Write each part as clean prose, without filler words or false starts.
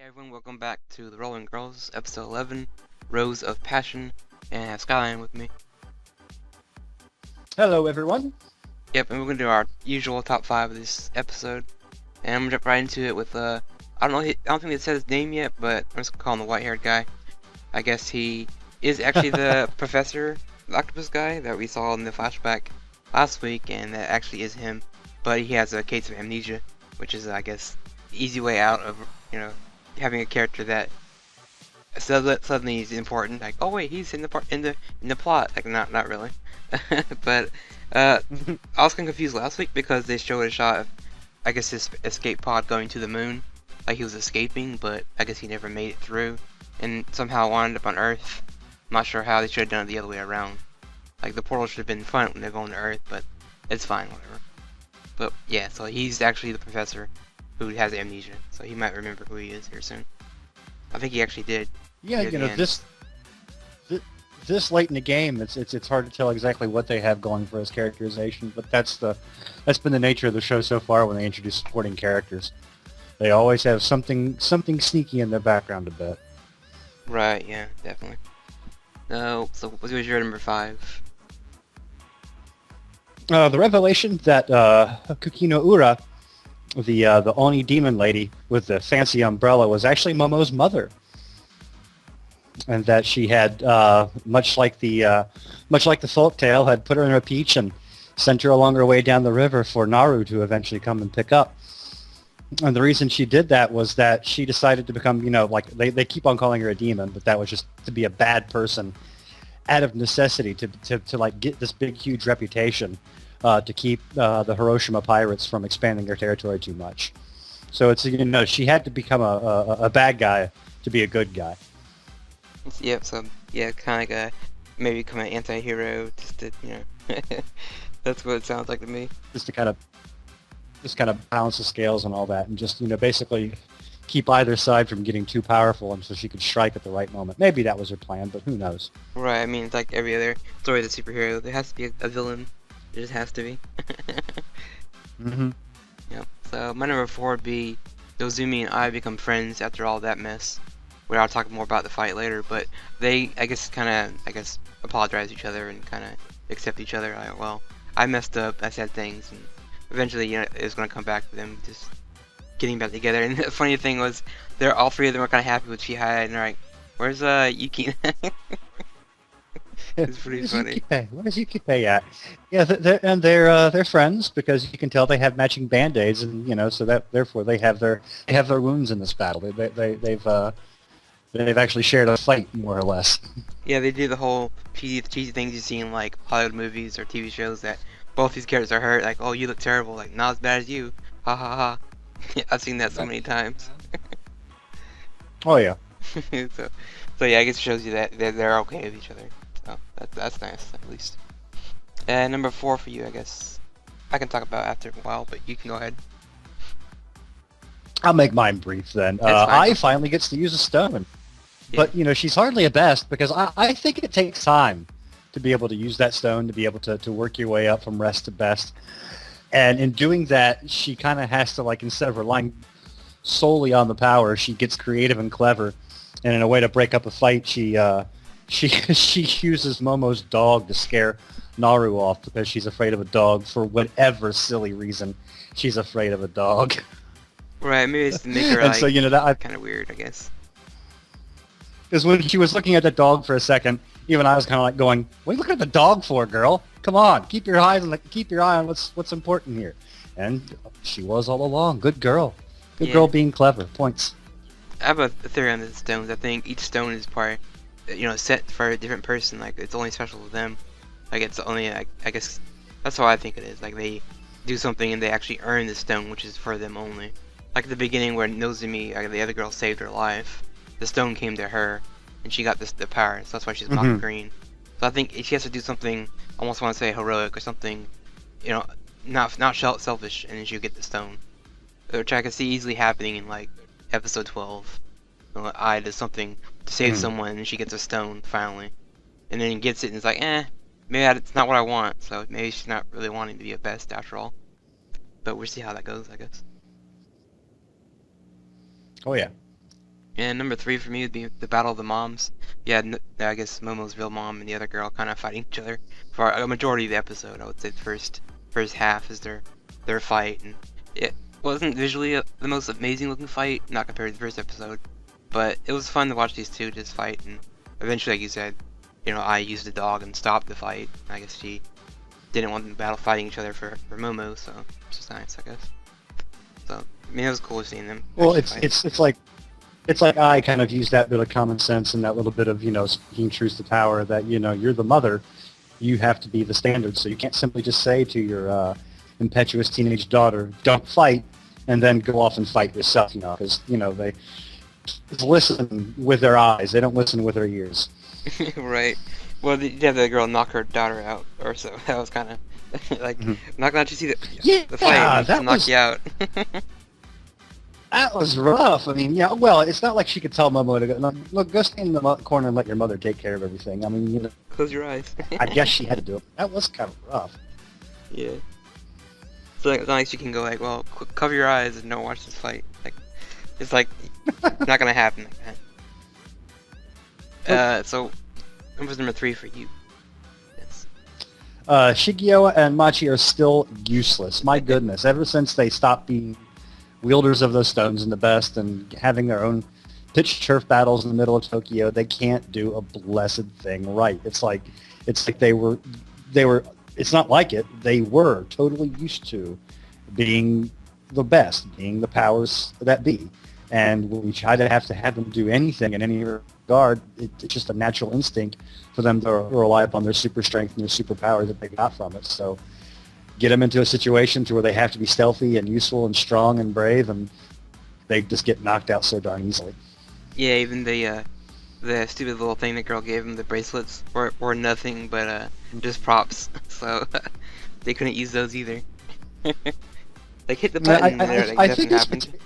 Hey everyone, welcome back to the Rolling Girls, episode 11, Rose of Passion, and I have Skyline with me. Hello, everyone. Yep, and we're gonna do our usual top 5 of this episode, and I'm gonna jump right into it with, I don't know, I don't think they said his name yet, but I'm just gonna call him the white-haired guy. I guess he is actually the professor, the octopus guy that we saw in the flashback last week, and that actually is him, but he has a case of amnesia, which is, I guess, the easy way out of, having a character that suddenly is important. Like, oh wait, he's in the part in the plot. Like, not really. But I was kind of confused last week because they showed a shot of, I guess, his escape pod going to the moon, like he was escaping, but I guess he never made it through, and somehow wound up on Earth. I'm not sure how. They should have done it the other way around. Like, the portal should have been fun when they're going to Earth, but it's fine, whatever. But yeah, so he's actually the professor who has amnesia, so he might remember who he is here soon. I think he actually did. Yeah, near the end. this late in the game, it's hard to tell exactly what they have going for his characterization, but that's been the nature of the show so far when they introduce supporting characters. They always have something sneaky in their background a bit. Right, yeah, definitely. So what was your number 5? The revelation that Kukino Ura, the Oni demon lady with the fancy umbrella, was actually Momo's mother. And that she had, much like the folktale, had put her in a peach and sent her along her way down the river for Naru to eventually come and pick up. And the reason she did that was that she decided to become, like they keep on calling her a demon, but that was just to be a bad person out of necessity to like get this big huge reputation to keep the Hiroshima pirates from expanding their territory too much. So it's she had to become a bad guy to be a good guy. Yep, so yeah, kind of like maybe become an anti-hero, just to, that's what it sounds like to me. Just to kind of balance the scales and all that, and just basically keep either side from getting too powerful, and so she could strike at the right moment. Maybe that was her plan, but who knows? Right, I mean, it's like every other story of the superhero, there has to be a villain. There just has to be. Mm-hmm. Yep, so my number 4 would be Dozumi and I become friends after all that mess. I'll talk more about the fight later, but they, I guess, apologize to each other and kind of accept each other. Like, well, I messed up, I said things, and eventually, it's going to come back to them just getting back together. And the funny thing was, all three of them were kind of happy with Chihaya, and they're like, "Where's Yuki?" It's pretty funny. Where's Yukipe at? Yeah, they're friends because you can tell they have matching band-aids, and so that therefore they have their wounds in this battle. They've actually shared a fight, more or less. Yeah, they do the whole cheesy things you see in like Hollywood movies or TV shows that both these characters are hurt. Like, oh, you look terrible. Like, not as bad as you. Ha ha ha. I've seen that so many times. Oh yeah. So yeah, I guess it shows you that they're okay with each other. So that's nice, at least. And number 4 for you, I guess. I can talk about after a while, but you can go ahead. I'll make mine brief then. I finally gets to use a stone. Yeah. But, she's hardly a best because I think it takes time to be able to use that stone, to be able to work your way up from rest to best. And in doing that, she kind of has to, like, instead of relying solely on the power, she gets creative and clever. And in a way to break up a fight, she uses Momo's dog to scare Naru off because she's afraid of a dog for whatever silly reason. She's afraid of a dog. Right, maybe it's to make her, and so, that kind of weird, I guess. Because when she was looking at the dog for a second, even I was kind of like going, "What are you looking at the dog for, girl? Come on, keep your eye on what's important here." And she was all along. Good girl. Good girl being clever. Points. I have a theory on the stones. I think each stone is part, set for a different person. Like, it's only special to them. Like, it's only, I guess, that's how I think it is. Like, they do something and they actually earn the stone, which is for them only. Like at the beginning where Nozomi, the other girl, saved her life, the stone came to her, and she got the power, so that's why she's Baka Green. So I think she has to do something, I almost want to say heroic or something, not selfish, and then she'll get the stone. Which I can see easily happening in like episode 12. I does something to save someone, and she gets a stone finally, and then gets it, and it's like, maybe it's not what I want. So maybe she's not really wanting to be a best after all. But we'll see how that goes, I guess. Oh yeah. And number three for me would be the Battle of the Moms. Yeah, I guess Momo's real mom and the other girl kind of fighting each other for a majority of the episode. I would say the first half is their fight, and it wasn't visually the most amazing looking fight, not compared to the first episode, but it was fun to watch these two just fight. And eventually, like you said, I used the dog and stopped the fight. I guess she didn't want them fighting each other for Momo, so it's just nice, I guess. So I mean, it was cool seeing them. Well, actually fight. it's like I kind of use that bit of common sense and that little bit of, speaking truth to power that, you're the mother, you have to be the standard. So you can't simply just say to your impetuous teenage daughter, don't fight, and then go off and fight yourself, because, they listen with their eyes. They don't listen with their ears. Right. Well, you have the girl knock her daughter out or so. That was kind of like, not gonna let you see the fight and knock you out. That was rough. I mean, yeah, well, it's not like she could tell Momo to go, no, look, go stand in the corner and let your mother take care of everything. I mean, Close your eyes. I guess she had to do it. That was kind of rough. Yeah. So it's not like she can go like, well, cover your eyes and don't watch this fight. Like, it's like, not gonna happen like that. So, what was number three for you? Yes. Shigeo and Machi are still useless. My goodness. Ever since they stopped being wielders of those stones in the best and having their own pitched turf battles in the middle of Tokyo, they can't do a blessed thing right. It's like they were it's not like it. They were totally used to being the best, being the powers that be. And when we try to have them do anything in any regard, it's just a natural instinct for them to rely upon their super strength and their superpower that they got from it. So get them into a situation to where they have to be stealthy and useful and strong and brave, and they just get knocked out so darn easily. Yeah, even the stupid little thing the girl gave him, the bracelets, were nothing but just props. So they couldn't use those either. Like hit the button and nothing happened.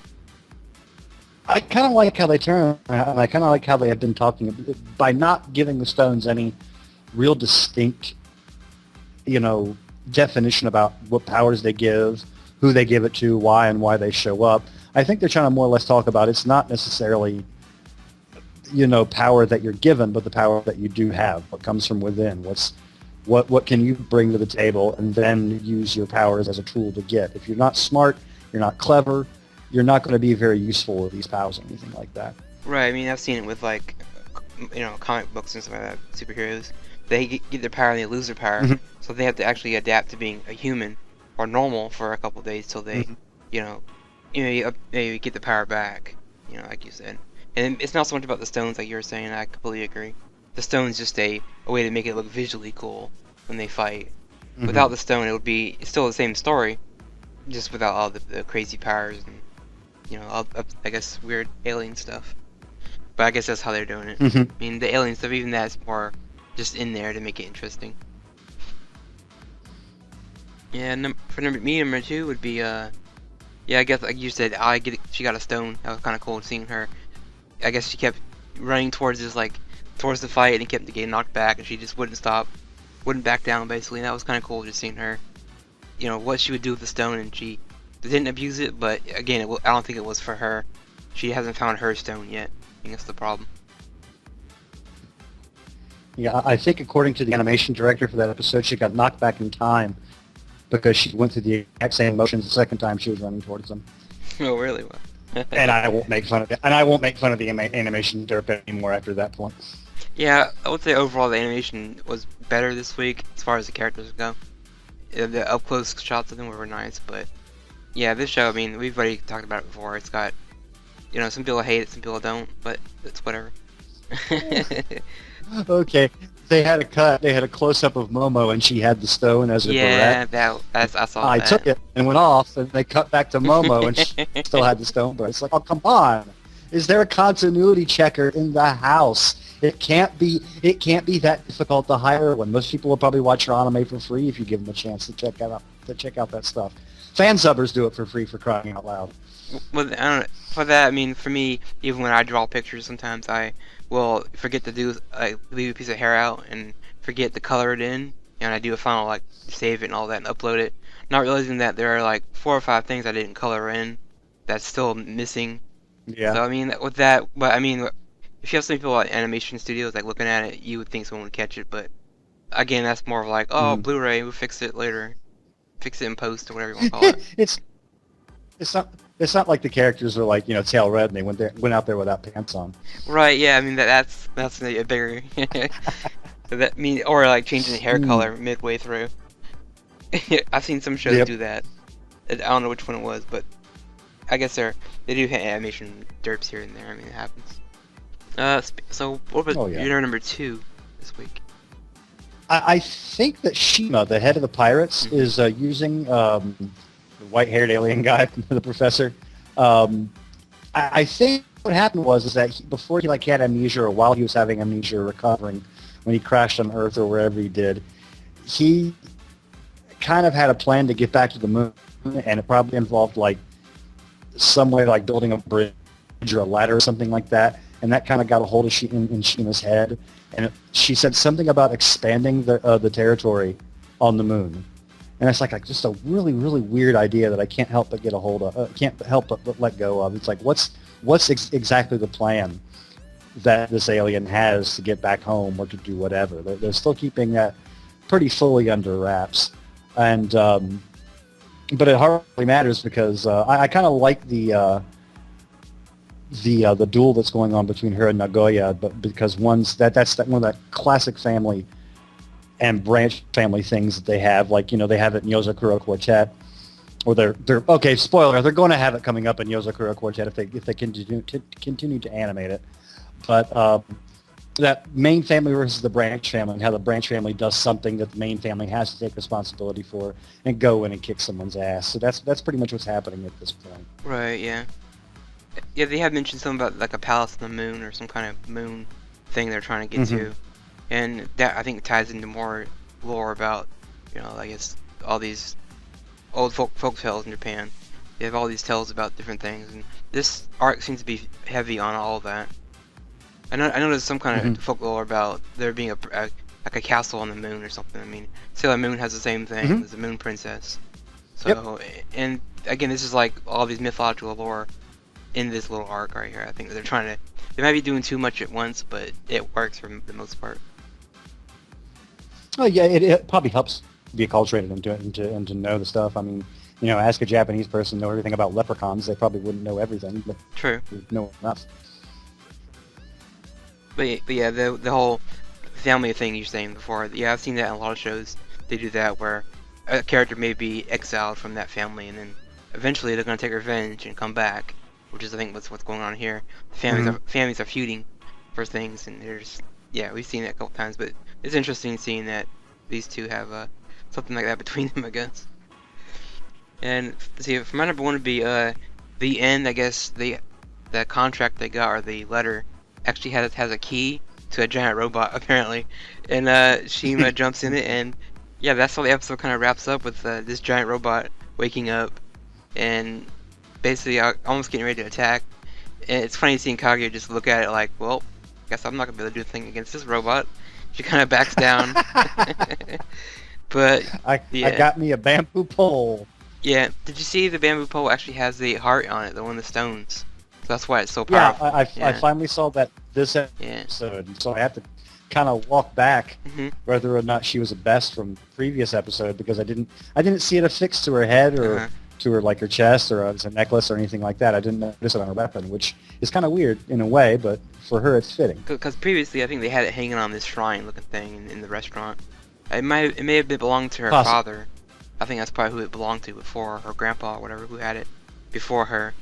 I kind of like how they turn, and I kind of like how they have been talking by not giving the stones any real distinct, definition about what powers they give, who they give it to, why, and why they show up. I think they're trying to more or less talk about it's not necessarily, power that you're given, but the power that you do have, what comes from within. What can you bring to the table, and then use your powers as a tool to get. If you're not smart, you're not clever, you're not going to be very useful with these powers or anything like that. Right. I mean, I've seen it with like, comic books and stuff like that. Superheroes, they get their power and they lose their power, so they have to actually adapt to being a human or normal for a couple of days till they, maybe get the power back. Like you said. And it's not so much about the stones like you were saying. I completely agree. The stone's just a way to make it look visually cool when they fight. Without the stone, it would be still the same story, just without all the crazy powers and all, I guess weird alien stuff. But I guess that's how they're doing it. I mean, the alien stuff, even that's more just in there to make it interesting. Yeah, for number two would be yeah, I guess like you said, she got a stone. That was kind of cool seeing her. I guess she kept running towards the fight and kept getting knocked back, and she just wouldn't stop, wouldn't back down basically. And that was kind of cool just seeing her, what she would do with the stone, and she didn't abuse it. But again, I don't think it was for her. She hasn't found her stone yet. I think that's the problem. Yeah, I think according to the animation director for that episode, she got knocked back in time because she went through the exact same motions the second time she was running towards them. Oh, really? Well. And I won't make fun of it. And I won't make fun of the animation derp anymore after that point. Yeah, I would say overall the animation was better this week as far as the characters go. The up close shots of them were nice, but yeah, this show, I mean, we've already talked about it before. It's got, some people hate it, some people don't, but it's whatever. Okay, they had a close-up of Momo, and she had the stone as a barrette. Yeah, I saw that. I took it and went off, and they cut back to Momo, and she still had the stone, but it's like, oh, come on. Is there a continuity checker in the house? It can't be that difficult to hire one. Most people will probably watch your anime for free if you give them a chance to check out that stuff. Fan subbers do it for free, for crying out loud. Well, I don't know. For that, I mean, for me, even when I draw pictures, sometimes I will forget to leave a piece of hair out and forget to color it in, and I do a final save it and all that and upload it, not realizing that there are 4 or 5 things I didn't color in that's still missing Yeah. So I mean, with that, but I mean, if you have some people at animation studios like looking at it, you would think someone would catch it. But again, that's more of like, oh, Mhm. Blu-ray, we'll fix it later, fix it in post or whatever you want to call it. it's it's not it's not like the characters are like tail red and they went out there without pants on. Right? Yeah. I mean, that's a bigger. That mean, or like changing the hair Mm. color midway through. I've seen some shows Yep. do that. I don't know which one it was, but I guess they do have animation derps here and there. I mean, it happens. So what about Oh yeah. your number 2 this week? I think that Shima, the head of the pirates, Mhm. is using the white-haired alien guy, the professor. I think what happened was is that before he had amnesia, or while he was having amnesia, recovering when he crashed on Earth or wherever he did, he kind of had a plan to get back to the moon, and it probably involved some way like building a bridge or a ladder or something like that, and that kind of got a hold of in Shima's head, and she said something about expanding the territory on the moon, and it's like just a really really weird idea that I can't help but get a hold of, can't help but let go of. It's like what's exactly the plan that this alien has to get back home or to do whatever? They're still keeping that pretty fully under wraps, and but it hardly matters because I kind of like the duel that's going on between her and Nagoya, but because that's one of that classic family and branch family things that they have, they have it in Yozakura Quartet, or they're okay. Spoiler: they're going to have it coming up in Yozakura Quartet if they continue to animate it, but. That main family versus the branch family, and how the branch family does something that the main family has to take responsibility for and go in and kick someone's ass. So that's pretty much what's happening at this point. Right. Yeah. Yeah. They have mentioned something about like a palace on the moon or some kind of moon thing they're trying to get to, and that I think ties into more lore about, I guess all these old folk tales in Japan. They have all these tales about different things, and this arc seems to be heavy on all of that. I know there's some kind of folklore about there being like a castle on the moon or something. I mean, Sailor Moon has the same thing. There's a moon princess. So, and again, this is like all these mythological lore in this little arc right here. I think that they might be doing too much at once, but it works for the most part. Oh yeah, it probably helps be acculturated and to know the stuff. I mean, ask a Japanese person know everything about leprechauns. They probably wouldn't know everything, but True. they know enough. But yeah, the whole family thing you're saying before, yeah, I've seen that in a lot of shows. They do that where a character may be exiled from that family, and then eventually they're gonna take revenge and come back, which is I think what's going on here. Families are feuding for things, and we've seen that a couple times. But it's interesting seeing that these two have something like that between them, I guess. And let's see, for my number 1 would be the end. I guess the contract they got, or the letter, actually has a key to a giant robot apparently, and Shima jumps in it, and yeah, that's how the episode kind of wraps up with this giant robot waking up and basically almost getting ready to attack. And it's funny seeing Kaguya just look at it like, well, guess I'm not gonna be able to do a thing against this robot. She kind of backs down. But I got me a bamboo pole. Yeah, did you see the bamboo pole actually has the heart on it, the one of the stones? So that's why it's so Yeah, powerful. I finally saw that this episode, so I have to kind of walk back whether or not she was a best from previous episode, because I didn't see it affixed to her head or to her her chest or as a necklace or anything like that. I didn't notice it on her weapon, which is kind of weird in a way, but for her it's fitting. Because previously I think they had it hanging on this shrine-looking thing in the restaurant. It may have been belonged to her father. I think that's probably who it belonged to before, her grandpa or whatever, who had it before her.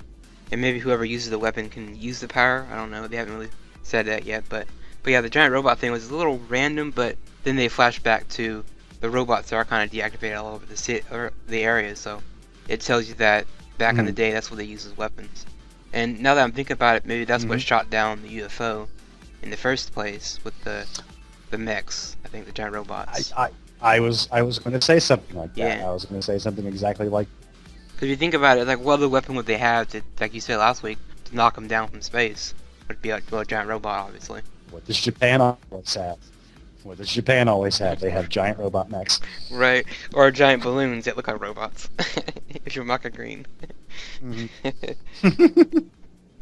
And maybe whoever uses the weapon can use the power. I don't know. They haven't really said that yet. But yeah, the giant robot thing was a little random, but then they flash back to the robots that are kind of deactivated all over the city or the area. So it tells you that back in the day, that's what they use as weapons. And now that I'm thinking about it, maybe that's what shot down the UFO in the first place with the mechs. I think the giant robots. I was going to say something like that. Yeah. I was going to say something exactly like. Because if you think about it, like, what other weapon would they have to, like you said last week, to knock them down from space? Would be a giant robot, obviously. What does Japan always have? What does Japan always have? They have giant robot mechs. Right, or giant balloons that look like robots. If you're Maka Green.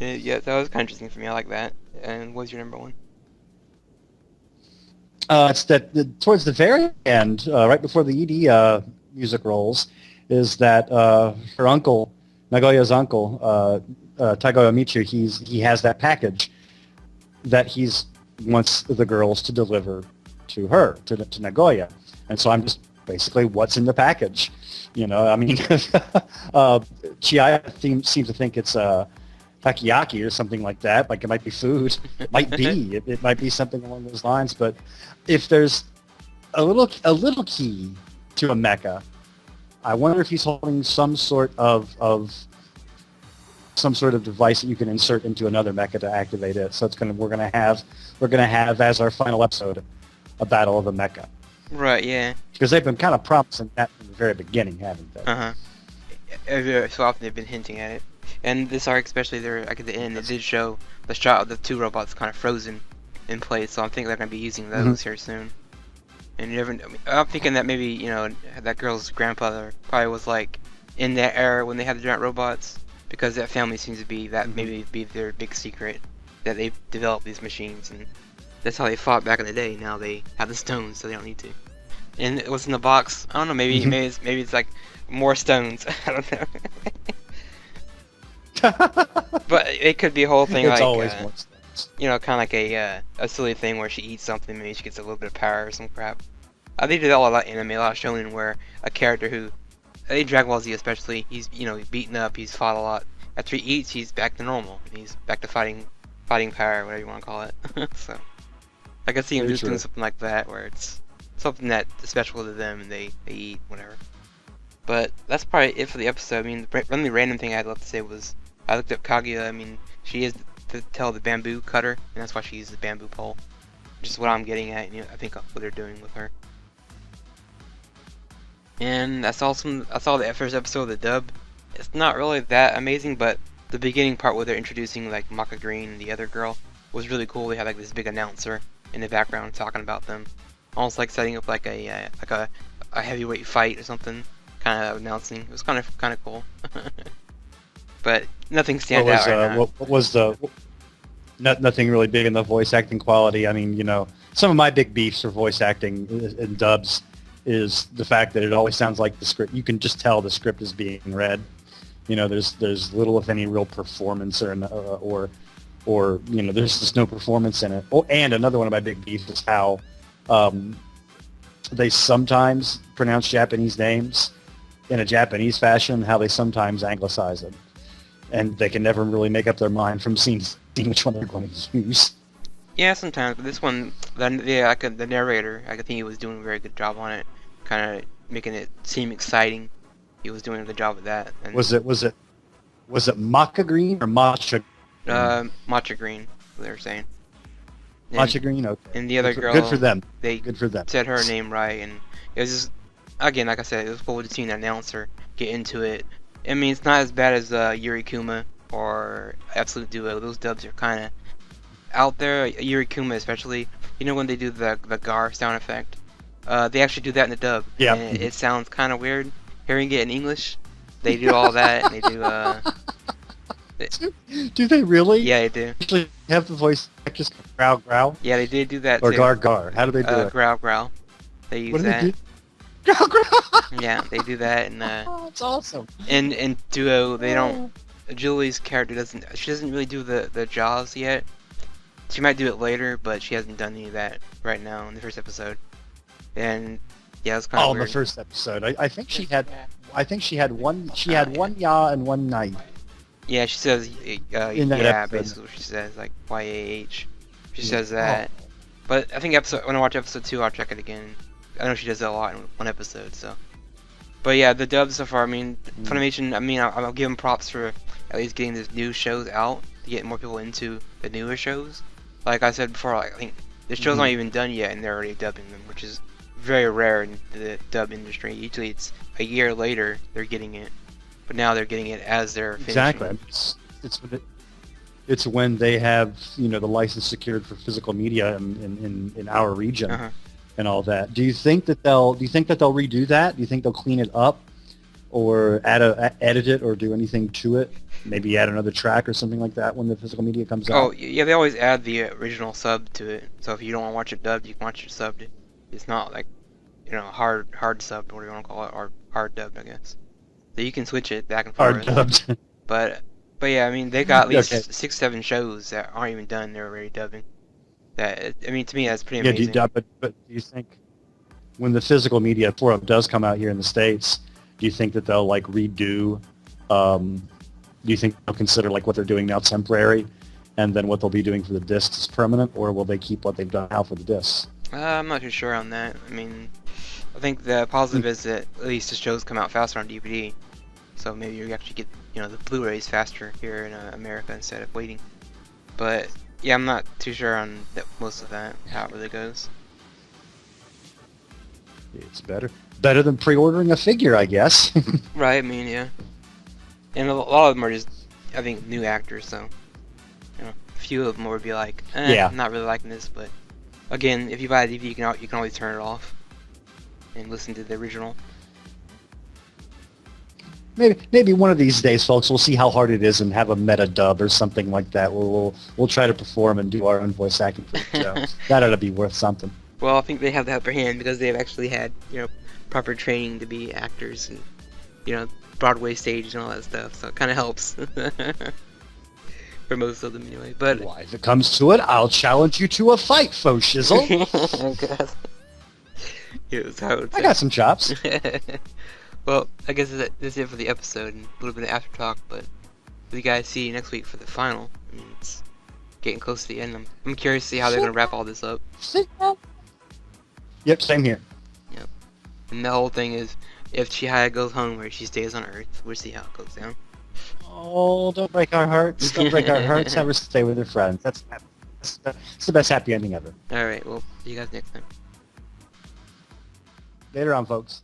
Yeah, that was kind of interesting for me. I like that. And what's your number one? It's that towards the very end, right before the ED music rolls, is that her uncle, Nagoya's uncle, Taigoya Michu, he has that package that he's wants the girls to deliver to her, to Nagoya. And so I'm just basically, what's in the package? You know, I mean, Chihaya seems to think it's takoyaki or something like that. Like it might be food. It might be. It might be something along those lines. But if there's a little key to a mecha, I wonder if he's holding some sort of device that you can insert into another mecha to activate it. So we're gonna have as our final episode a battle of the mecha. Right. Yeah. Because they've been kind of promising that from the very beginning, haven't they? So often they've been hinting at it. And this arc, especially there, like at the end, it did show the shot of the two robots kind of frozen in place. So I'm thinking they're gonna be using those here soon. And I'm thinking that maybe that girl's grandfather probably was like in that era when they had the giant robots, because that family seems to be that maybe be their big secret that they've developed these machines, and that's how they fought back in the day. Now they have the stones, so they don't need to. And what's in the box? I don't know. Maybe it's like more stones. I don't know. But it could be a whole thing. It's like always more stones. kind of like a silly thing where she eats something, maybe she gets a little bit of power or some crap. They do that a lot in anime, a lot of shonen, where a character who, I think Dragon Ball Z especially, he's beaten up, he's fought a lot. After he eats, he's back to normal. He's back to fighting power, whatever you want to call it. So I can see him just doing something like that, where it's something that's special to them and they eat whatever. But that's probably it for the episode. I mean, the only random thing I'd love to say was I looked up Kaguya. I mean, she is the bamboo cutter, and that's why she uses the bamboo pole. Which is what I'm getting at, I think what they're doing with her. And that's all the first episode of the dub. It's not really that amazing, but the beginning part where they're introducing like Maka Green and the other girl was really cool. They had like this big announcer in the background talking about them, almost like setting up like a heavyweight fight or something, kind of announcing. It was kind of cool. But nothing stands out right now. What was nothing really big in the voice acting quality? I mean, some of my big beefs for voice acting in dubs is the fact that it always sounds like the script. You can just tell the script is being read. There's little, if any, real performance or there's just no performance in it. Oh, and another one of my big beefs is how they sometimes pronounce Japanese names in a Japanese fashion, how they sometimes anglicize them. And they can never really make up their mind from seeing which one they're going to use. Yeah, sometimes, but this one, the narrator, I think he was doing a very good job on it, kind of making it seem exciting. He was doing a good job of that. And was it Maka Green or Matcha? Matcha Green, they were saying. Matcha Green, okay. And the other girl, good for them. Good for them. Said her name right, and it was just, again, like I said, it was cool to see an announcer get into it. I mean, it's not as bad as Yuri Kuma or Absolute Duo. Those dubs are kind of out there. Yuri Kuma especially, when they do the gar sound effect, they actually do that in the dub. Yeah. And it sounds kind of weird hearing it in English. They do all that, and they do do they really? Yeah, they do. Actually have the voice just growl growl? Yeah, they did do that or too. Or gar. How do they do it? Growl growl. They use what do that. They do? Growl growl. Yeah, they do that, and it's awesome. In Duo, they don't. Julie's character doesn't really do the jaws yet. She might do it later, but she hasn't done any of that right now in the first episode. And yeah, it's kind of weird. In the first episode, I think she had. I think she had one. She had one ya and one night. Yeah, she says in that episode. Basically what she says, like YAH. She says that. But I think when I watch episode 2, I'll check it again. I know she does that a lot in one episode, so. But yeah, the dubs so far, I mean, Funimation, I mean, I'll give them props for at least getting these new shows out to get more people into the newer shows. Like I said before, I think the show's not even done yet and they're already dubbing them, which is very rare in the dub industry. Usually it's a year later they're getting it, but now they're getting it as they're finishing. Exactly. It's when they have the license secured for physical media in our region and all that. Do you think that they'll redo that? Do you think they'll clean it up, or edit it, or do anything to it? maybe add another track or something like that when the physical media comes Oh, out? yeah, they always add the original sub to it. So if you don't want to watch it dubbed, you can watch it subbed. It's not like, hard subbed, whatever you want to call it, or hard dubbed, I guess. So you can switch it back and Hard forth. dubbed. But yeah, I mean, they got at least Okay. 6, 7 shows that aren't even done. They're already dubbing. I mean, to me, that's pretty Yeah, amazing. but do you think when the physical media forum does come out here in the States, do you think that they'll like redo, do you think they'll consider like what they're doing now temporary and then what they'll be doing for the discs is permanent, or will they keep what they've done now for the discs? I'm not too sure on that. I mean, I think the positive is that at least the shows come out faster on DVD. So maybe you actually get, the Blu-rays faster here in America instead of waiting. But yeah, I'm not too sure on most of that, how it really goes. It's better than pre-ordering a figure, I guess. Right, I mean, yeah. And a lot of them are just, I think, new actors, so, a few of them would be like, Yeah. I'm not really liking this, but again, if you buy a DVD, you can always turn it off and listen to the original. Maybe one of these days, folks, we'll see how hard it is and have a meta dub or something like that. We'll try to perform and do our own voice acting for the show. That ought to be worth something. Well, I think they have the upper hand because they've actually had, proper training to be actors and, Broadway stage and all that stuff, so it kind of helps. For most of them, anyway. But Why, if it comes to it, I'll challenge you to a fight, faux shizzle. Oh, God. Yeah, that's how I would I say. got some chops. Well, I guess that's it for the episode and a little bit of after talk, but you guys see you next week for the final. I mean, it's getting close to the end. I'm curious to see how they're going to wrap all this up. Yep, same here. Yep. And the whole thing is, if Chihaya goes home or she stays on Earth, we'll see how it goes down. Oh, don't break our hearts. Don't break our hearts. Have her stay with her friends. That's the best happy ending ever. Alright, well, see you guys next time. Later on, folks.